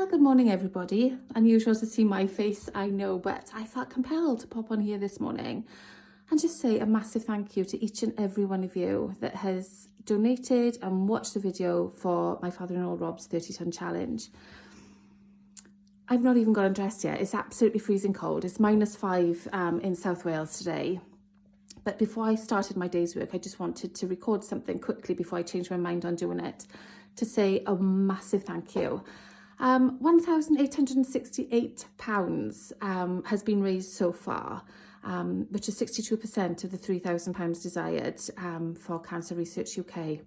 Well, good morning everybody. Unusual to see my face, I know, but I felt compelled to pop on here this morning and just say a massive thank you to each and every one of you that has donated and watched the video for my father-in-law Rob's 30-ton challenge. I've not even got undressed yet. It's absolutely freezing cold. It's -5 in South Wales today. But before I started my day's work, I just wanted to record something quickly before I changed my mind on doing it, to say a massive thank you. £1,868 has been raised so far, which is 62% of the £3,000 desired for Cancer Research UK.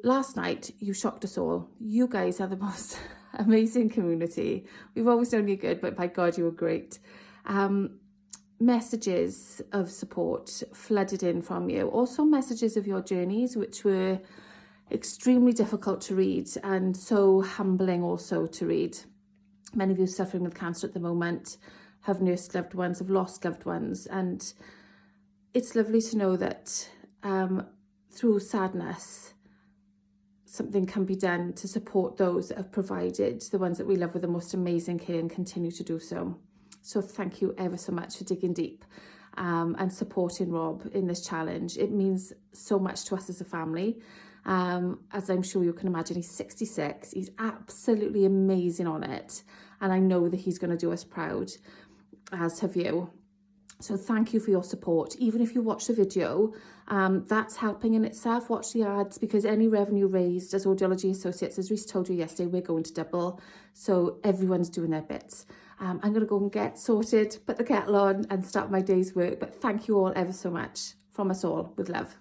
Last night, you shocked us all. You guys are the most amazing community. We've always known you good, but by God, you were great. Messages of support flooded in from you. Also messages of your journeys, which were extremely difficult to read and so humbling also to read. Many of you suffering with cancer at the moment have nursed loved ones, have lost loved ones, and it's lovely to know that through sadness something can be done to support those that have provided the ones that we love with the most amazing care and continue to do so. So thank you ever so much for digging deep and supporting Rob in this challenge. It means so much to us as a family. As I'm sure you can imagine, he's 66. He's absolutely amazing on it. And I know that he's going to do us proud, as have you. So thank you for your support. Even if you watch the video, that's helping in itself. Watch the ads, because any revenue raised as Audiology Associates, as Rhys told you yesterday, we're going to double. So everyone's doing their bits. I'm going to go and get sorted, put the kettle on and start my day's work. But thank you all ever so much from us all, with love.